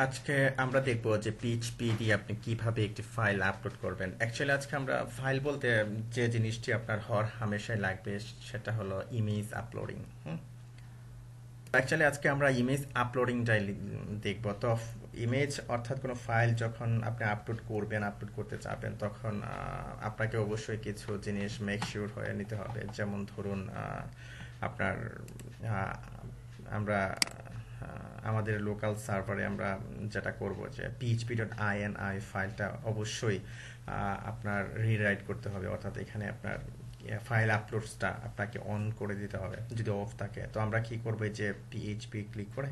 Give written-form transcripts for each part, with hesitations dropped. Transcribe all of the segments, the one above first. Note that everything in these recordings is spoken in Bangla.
আজকে আমরা দেখব যে পিএইচপি দিয়ে আপনি কিভাবে একটি ফাইল আপলোড করবেন। অ্যাকচুয়ালি আজকে আমরা ফাইল বলতে যে জিনিসটি আপনার হর হামেশাই লাগবে সেটা হলো ইমেজ আপলোডিং। অ্যাকচুয়ালি আজকে আমরা ইমেজ আপলোডিংটাই দেখব। তো ইমেজ অর্থাৎ কোনো ফাইল যখন আপনি আপলোড করবেন, আপলোড করতে চাবেন, তখন আপনাকে অবশ্যই কিছু জিনিস মেক শিওর হয়ে নিতে হবে। যেমন ধরুন আপনার আমরা আমাদের লোকাল সার্ভারে আমরা যেটা করব যে php.ini ফাইলটা অবশ্যই আপনার রিরাইট করতে হবে, অর্থাৎ এখানে আপনার ফাইল আপলোডসটা আপনাকে অন করে দিতে হবে। যদি অফ থাকে তো আমরা কি করব, যে পিএইচপি ক্লিক করে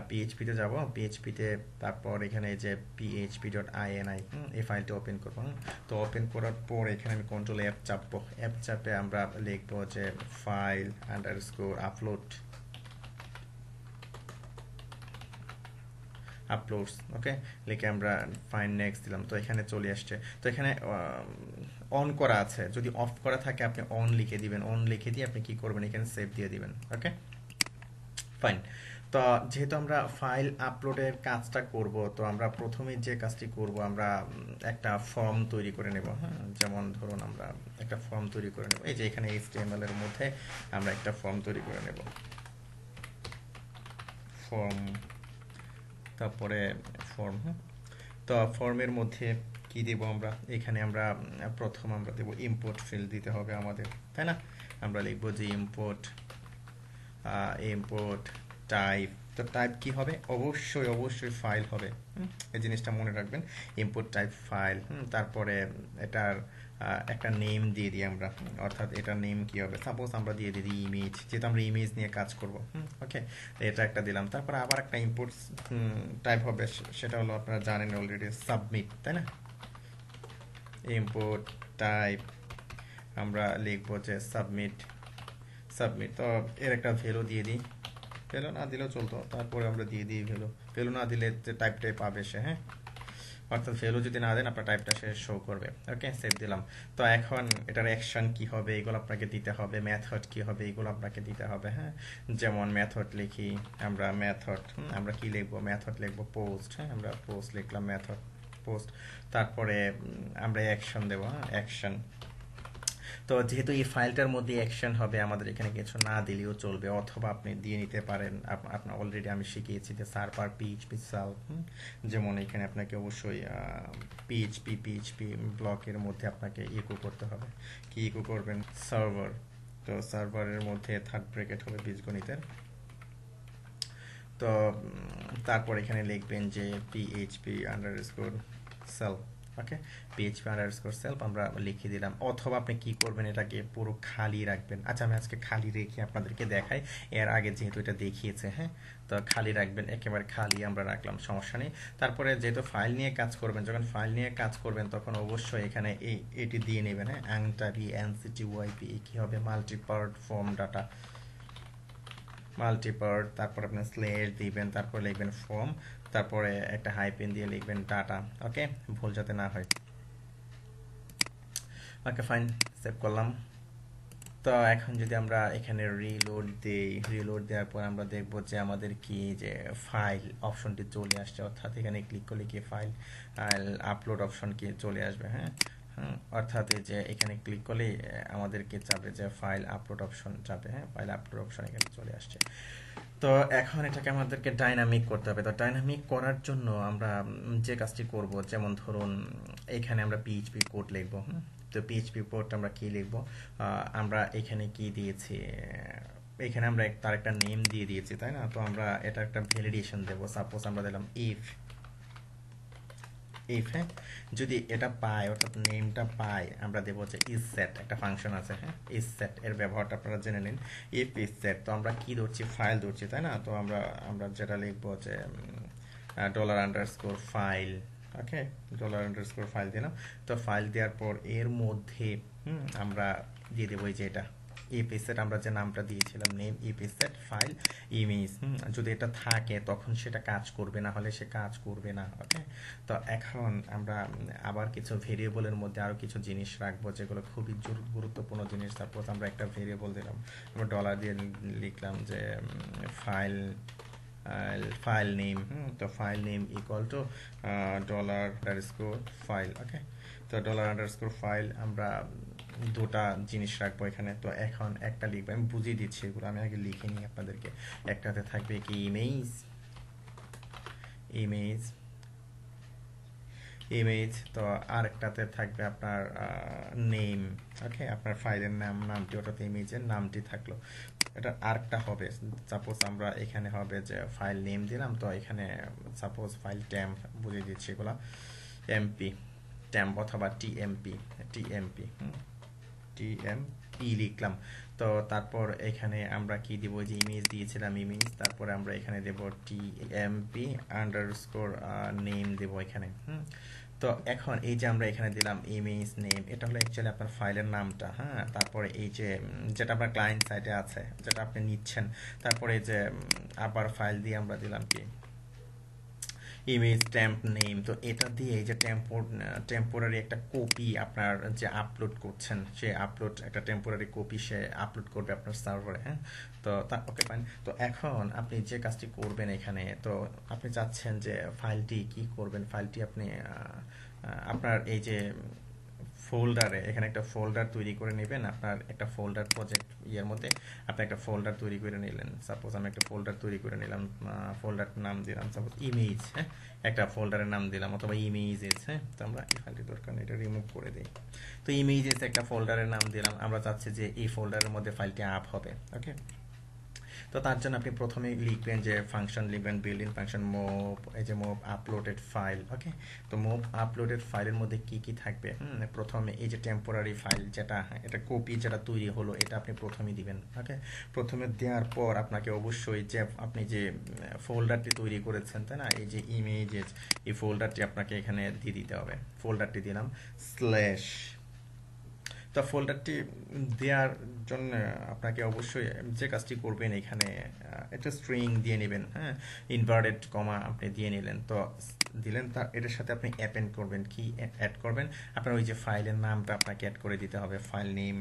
পিএইচপিতে যাব, পিএইচপিতে তারপর এখানে যে php.ini এই ফাইলটা ওপেন করব। তো ওপেন করার পর এখানে আমি কন্ট্রোল এফ চাপবো, এফ চাপে আমরা লিখবো যে ফাইল আন্ডারস্কোর আপলোডস, ওকে, লিখে আমরা ফাইন নেক্সট দিলাম। তো এখানে চলে আসছে। তো এখানে অন করা আছে, যদি অফ করা থাকে আপনি অন লিখে দিবেন, অন লিখে দিয়ে আপনি কি করবেন, এখানে সেভ দিয়ে দিবেন। ওকে, ফাইন। তো যেহেতু আমরা ফাইল আপলোডের কাজটা করব, তো আমরা প্রথমে যে কাজটি করব, আমরা একটা ফর্ম তৈরি করে নেব। হ্যাঁ, যেমন ধরুন আমরা একটা ফর্ম তৈরি করে নেব। এই যে এখানে HTML এর মধ্যে আমরা একটা ফর্ম তৈরি করে নেব, ফর্ম, তারপরে ফর্ম। তো ফর্মের মধ্যে কি দেব আমরা, এখানে আমরা প্রথম আমরা দেব ইম্পোর্ট ফিল্ড দিতে হবে আমাদের, তাই না? আমরা লিখব যে ইম্পোর্ট টাইপ। তো টাইপ কি হবে, অবশ্যই অবশ্যই ফাইল হবে। এই জিনিসটা মনে রাখবেন, ইম্পোর্ট টাইপ ফাইল। তারপরে এটার একটা নেম দিয়ে দিই আমরা, অর্থাৎ এটার নেম কি হবে, সাপোজ আমরা দিয়ে দিই ইমেজ, যেহেতু আমরা ইমেজ নিয়ে কাজ করব। ওকে, এটা একটা দিলাম। তারপর আবার একটা ইম্পোর্ট টাইপ হবে, সেটা হলো আপনারা জানেন অলরেডি, সাবমিট, তাই না? ইম্পোর্ট টাইপ আমরা লিখবো যে সাবমিট। তো এর একটা ভ্যালু দিয়ে দিই, ভ্যালু না দিলেও চলতো, তারপরে আমরা দিয়ে দিই ভ্যালু। ভ্যালু না দিলে যে টাইপটাই পাবে সে, হ্যাঁ, অর্থাৎ ভ্যালু যদি না দেন আপনার টাইপটা সে শো করবে। ওকে, সেভ দিলাম। তো এখন এটার অ্যাকশন কি হবে এগুলো আপনাকে দিতে হবে, মেথড কি হবে এগুলো আপনাকে দিতে হবে। হ্যাঁ, যেমন মেথড লিখি আমরা, মেথড আমরা কি লিখবো, মেথড লিখবো পোস্ট। হ্যাঁ, আমরা পোস্ট লিখলাম, মেথড পোস্ট। তারপরে আমরা অ্যাকশন দেবো, হ্যাঁ, অ্যাকশন। তো যেহেতু এই ফাইলটার মধ্যে অ্যাকশন হবে, আমাদের এখানে কিছু না দিলেও চলবে, অথবা আপনি দিয়ে নিতে পারেন। আপনার অলরেডি আমি শিখিয়েছি যে সার্ভার পিএইচপি সেলফ, যেমন এখানে আপনাকে অবশ্যই পিএইচপি ব্লকের মধ্যে আপনাকে ইকো করতে হবে। কি ইকো করবেন, সার্ভার। তো সার্ভারের মধ্যে থার্ড ব্র্যাকেট হবে বীজগণিতের। তো তারপর এখানে লিখবেন যে পিএইচপি আন্ডারস্কোর সেলফ। ওকে, পিএইচপি আন্ডারস্কোর সেলফ আমরা লিখে দিলাম, অথবা আপনি কি করবেন, এটাকে পুরো খালি রাখবেন। আচ্ছা, আমি আজকে খালি রেখে আপনাদেরকে দেখাই, এর আগে যেহেতু এটা দেখিয়েছে। হ্যাঁ, তো খালি রাখবেন, একেবারে খালি আমরা রাখলাম, সমস্যা নেই। তারপরে যেহেতু ফাইল নিয়ে কাজ করবেন, যখন ফাইল নিয়ে কাজ করবেন তখন অবশ্যই এখানে এটি দিয়ে নেবেন। হ্যাঁ, অ্যাংটাবি এনসিটি ওয়াইপি কি হবে, মাল্টিপার্ট ফর্ম ডাটা, মাল্টিপার্ট, তারপর আপনি স্লেশ দিবেন, তারপর লিখবেন ফর্ম, তারপরে একটা হাইপেন দিয়ে লিখবেন ডাটা। ওকে, ভুল যাতে না হয়। ওকে, ফাইন, সেভ করলাম। তো এখন যদি আমরা এখানে রিলোড দিই, রিলোড দেওয়ার পর আমরা দেখব যে আমাদের কি যে ফাইল অপশনটি চলে আসছে, অর্থাৎ এখানে ক্লিক করলে কি ফাইল আপলোড অপশন কি চলে আসবে। হ্যাঁ, অর্থাৎ এই যে এখানে ক্লিক করলে আমাদেরকে চাবে যে ফাইল আপলোড অপশন চাবে। হ্যাঁ, ফাইল আপলোড অপশন এখানে চলে আসছে। তো এখন এটাকে আমাদেরকে ডাইনামিক করতে হবে। তো ডাইনামিক করার জন্য আমরা যে কাজটি করব, যেমন ধরুন এখানে আমরা পিএইচপি কোড লিখব। তো পিএইচপি কোড আমরা কি লিখব, আমরা এখানে কি দিয়েছি, এখানে আমরা তার একটা নেম দিয়ে দিয়েছি, তাই না? তো আমরা এটা একটা ভ্যালিডেশন দেব, সাপোজ আমরা দিলাম ইফ। হ্যাঁ, যদি এটা পায়, অর্থাৎ নেমটা পায়, আমরা দেবো যে ইজ সেট, একটা ফাংশন আছে। হ্যাঁ, ইজ সেট এর ব্যবহারটা আপনারা জেনে নিন। ইফ ইজ সেট, তো আমরা কি ধরছি, ফাইল ধরছি, তাই না? তো আমরা আমরা যেটা লিখবো যে ডলার আন্ডারস্কোর ফাইল। ওকে, ডলার আন্ডারস্কোর ফাইল দিলাম। তো ফাইল দেওয়ার পর এর মধ্যে আমরা দিয়ে দেবো এই যে এটা ইপিসেট, আমরা যে নামটা দিয়েছিলাম নেম ইপিসেট ফাইল ইমেজ। যদি এটা থাকে তখন সেটা কাজ করবে, না হলে সে কাজ করবে না। ওকে, তো এখন আমরা আবার কিছু ভেরিয়েবলের মধ্যে আরও কিছু জিনিস রাখবো, যেগুলো খুবই গুরুত্বপূর্ণ জিনিস। সাপোজ আমরা একটা ভেরিয়েবল দিলাম, আমরা ডলার দিয়ে লিখলাম যে ফাইল ফাইল নেম, তো file name equal to dollar underscore file. Okay, তো ডলার আন্ডারস্কোর ফাইল আমরা দুটা জিনিস রাখবো এখানে। তো এখন একটা লিখবো, আমি বুঝিয়ে দিচ্ছি এগুলো, আমি আগে লিখে নিই আপনাদেরকে। একটাতে থাকবে কি ইমেজ, ইমেজ ইমেজ, তো আরেকটাতে থাকবে আপনার নেম। ওকে, আপনার ফাইলের নামটি, ওটাতে ইমেজের নামটি থাকলো। এটা আরেকটা হবে, সাপোজ আমরা এখানে হবে যে ফাইল নেম দিলাম, তো এখানে সাপোজ ফাইল ট্যাম্প, বুঝিয়ে দিচ্ছি এগুলো, এমপি ট্যাম্প অথবা টিএমপি, টিএমপি টিএমপি লিখলাম। তো তারপর এখানে আমরা কি দিব, যে ইমেজ দিয়েছিলাম ইমেজ, তারপরে আমরা এখানে দেব টিএমপি আন্ডারস্কোর নেম দেব এখানে। তো এখন এই যে আমরা এখানে দিলাম ইমেজ নেম, এটা হলো অ্যাকচুয়ালি আপনার ফাইলের নামটা। হ্যাঁ, তারপরে এই যে যেটা আপনার ক্লায়েন্ট সাইডে আছে, যেটা আপনি নিচ্ছেন, তারপরে এই যে আবার ফাইল দিয়ে আমরা দিলাম কি ইমেজ ট্যাম্প নেম। তো এটা দিয়ে এই যে টেম্পোরারি একটা কপি আপনার যে আপলোড করছেন, সে আপলোড একটা টেম্পোরারি কপি সে আপলোড করবে আপনার সার্ভারে। হ্যাঁ, তো ওকে ফাইন। তো এখন আপনি যে কাজটি করবেন এখানে, তো আপনি চাচ্ছেন যে ফাইলটি কি করবেন, ফাইলটি আপনি আপনার এই যে ফোল্ডারে, এখানে একটা ফোল্ডার তৈরি করে নেবেন। আপনার একটা ফোল্ডার প্রজেক্ট ইয়ের মধ্যে আপনি একটা ফোল্ডার তৈরি করে নিলেন। সাপোজ আমি একটা ফোল্ডার তৈরি করে নিলাম, ফোল্ডার নাম দিলাম সাপোজ ইমেজ। হ্যাঁ, একটা ফোল্ডারের নাম দিলাম, অথবা ইমেজেস। হ্যাঁ, তো আমরা এই ফাইলটি দরকার নেই, এটা রিমুভ করে দিই। তো ইমেজেস একটা ফোল্ডারের নাম দিলাম, আমরা চাচ্ছি যে এই ফোল্ডারের মধ্যে ফাইলটি আপ হবে। ওকে, তো তার জন্য আপনি প্রথমে লিখবেন যে ফাংশন লিখবেন, বিল্ট ইন ফাংশন মুভ, এই যে মুভ আপলোডেড ফাইল। ওকে, তো মুভ আপলোডেড ফাইলের মধ্যে কি কি থাকবে, প্রথমে এই যে টেম্পোরারি ফাইল যেটা, এটা কপি যেটা তৈরি হলো, এটা আপনি প্রথমে দিবেন। ওকে, প্রথমে দেওয়ার পর আপনাকে অবশ্যই যে আপনি যে ফোল্ডারটি তৈরি করেছেন, তাই না, এই যে ইমেজেস, এই ফোল্ডারটি আপনাকে এখানে দিয়ে দিতে হবে। ফোল্ডারটি দিলাম স্ল্যাশ, তো ফোল্ডারটি দেওয়ার জন্য আপনাকে অবশ্যই যে কাজটি করবেন এখানে একটা স্ট্রিং দিয়ে নেবেন। হ্যাঁ, ইনভার্টেড কমা আপনি দিয়ে নিলেন, তো দিলেন, তার এটার সাথে আপনি অ্যাপেন্ড করবেন, কি অ্যাড করবেন, আপনার ওই যে ফাইলের নামটা আপনাকে অ্যাড করে দিতে হবে, ফাইল নেম,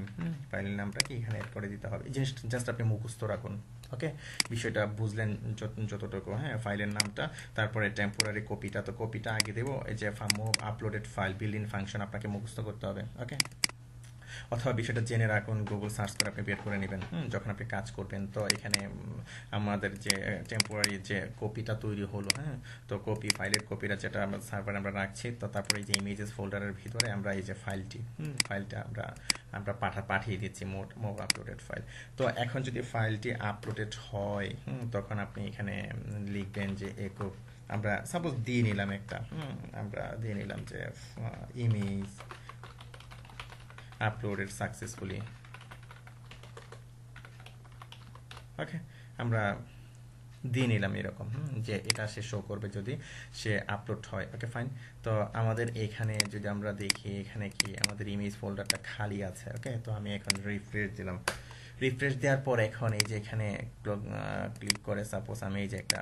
ফাইলের নামটা কি এখানে অ্যাড করে দিতে হবে। এই জিনিসটা জাস্ট আপনি মুখস্থ রাখুন। ওকে, বিষয়টা বুঝলেন যতটুকু। হ্যাঁ, ফাইলের নামটা, তারপরে টেম্পোরারি কপিটা, তো কপিটা আগে দেবো, এই যে move uploaded file built in function আপনাকে মুখস্থ করতে হবে। ওকে, অথবা বিষয়টা জেনে রাখুন, গুগল সার্চ করে আপনি বের করে নেবেন যখন আপনি কাজ করবেন। তো এখানে আমাদের যে টেম্পোরারি যে কপিটা তৈরি হলো, হ্যাঁ, তো কপি ফাইলের কপিটা যেটা আমরা সার্ভারে আমরা রাখছি, তো তারপরে এই যে ইমেজেস ফোল্ডারের ভিতরে আমরা এই যে ফাইলটা আমরা পাঠিয়ে দিচ্ছি, মুভ আপলোডেড ফাইল। তো এখন যদি ফাইলটি আপলোডেড হয়, তখন আপনি এখানে লিখবেন যে একো, আমরা সাপোজ দিয়ে নিলাম একটা, আমরা দিয়ে নিলাম যে ইমেজ uploaded successfully। ওকে, আমরা দিয়ে নিলাম এরকম, যে এটা সে শো করবে যদি সে আপলোড হয়। Okay fine. তো আমাদের এখানে যদি আমরা দেখি, এখানে কি আমাদের ইমেজ ফোল্ডারটা খালি আছে। ওকে, তো আমি এখন রিফ্রেশ দিলাম। রিফ্রেশ দেওয়ার পর এখন এই যে এখানে ক্লিক করে সাপোজ আমি এই যে একটা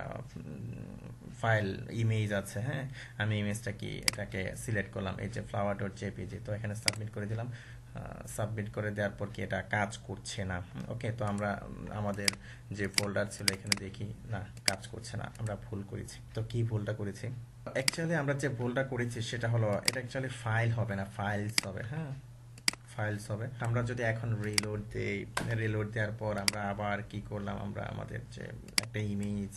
ফাইল ইমেজ আছে, হ্যাঁ, আমি ইমেজটা কি এটাকে সিলেক্ট করলাম, এই যে flower.jpg, তো এখানে সাবমিট করে দিলাম। সাবমিট করে দেওয়ার পর কি এটা কাজ করছে না। ওকে, তো আমরা আমাদের যে ফোল্ডার ছিল এখানে দেখি না, কাজ করছে না, আমরা ভুল করেছি। তো কি ভুলটা করেছি, অ্যাকচুয়ালি আমরা যে ভুলটা করেছি সেটা হলো, এটা অ্যাকচুয়ালি ফাইল হবে না, ফাইলস হবে। হ্যাঁ, ফাইলস হবে। আমরা যদি এখন রিলোড দেই, রিলোড দেওয়ার পর আমরা আবার কি করলাম, আমরা আমাদের যে একটা ইমেজ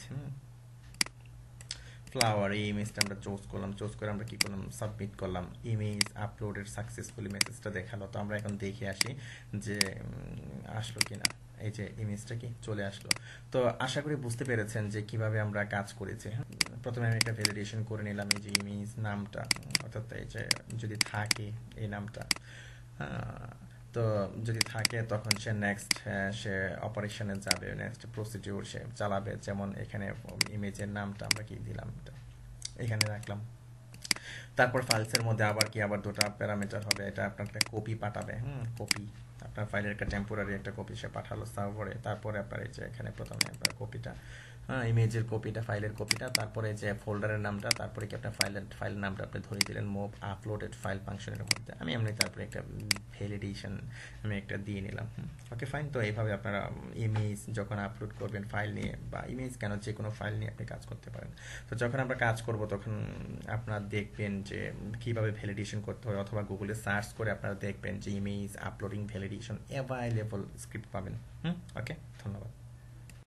ফ্লাওয়ার, এই ইমেজটা আমরা চুজ করলাম, চুজ করে আমরা কি করলাম, সাবমিট করলাম, ইমেজ আপলোডেড সাকসেসফুলি মেসেজটা দেখালো। তো আমরা এখন দেখে আসি যে আসলো কিনা। এই যে ইমেজটা কি চলে আসলো। তো আশা করি বুঝতে পেরেছেন যে কিভাবে আমরা কাজ করেছি। প্রথমে আমি একটা ভ্যালিডেশন করে নিলাম, এই যে ইমেজ নামটা, অর্থাৎ এই যে যদি থাকে এই নামটা, তো যদি থাকে তখন সে নেক্সট সে অপারেশনে যাবে, নেক্সট প্রসিডিউর সে চালাবে। যেমন এখানে ইমেজের নামটা আমরা কি দিলাম, এখানে রাখলাম। তারপর ফাইলসের মধ্যে আবার দুটো প্যারামিটার হবে, এটা আপনার একটা কপি পাঠাবে, কপি আপনার ফাইলের একটা টেম্পোরারি একটা কপি সে পাঠালো সার্ভারে। তারপরে আপনার এই যে এখানে প্রথমে আপনার কপিটা হ্যাঁ, ইমেজের কপিটা, ফাইলের কপিটা, তারপরে যে ফোল্ডারের নামটা, তারপরে কি আপনার ফাইলের নামটা আপনি ধরে দিলেন মুভ আপলোডেড ফাইল ফাংশনের মধ্যে। আমি এমনি তারপরে একটা ভ্যালিডেশন আমি একটা দিয়ে নিলাম। Okay fine. তো এইভাবে আপনারা ইমেজ যখন আপলোড করবেন ফাইল নিয়ে, বা ইমেজ কেন, যে কোনো ফাইল নিয়ে আপনি কাজ করতে পারেন। তো যখন আমরা কাজ করব তখন আপনারা দেখবেন যে কিভাবে ভ্যালিডেশন করতে হয়, অথবা গুগলে সার্চ করে আপনারা দেখবেন যে image uploading validation available script পাবেন। ওকে, ধন্যবাদ।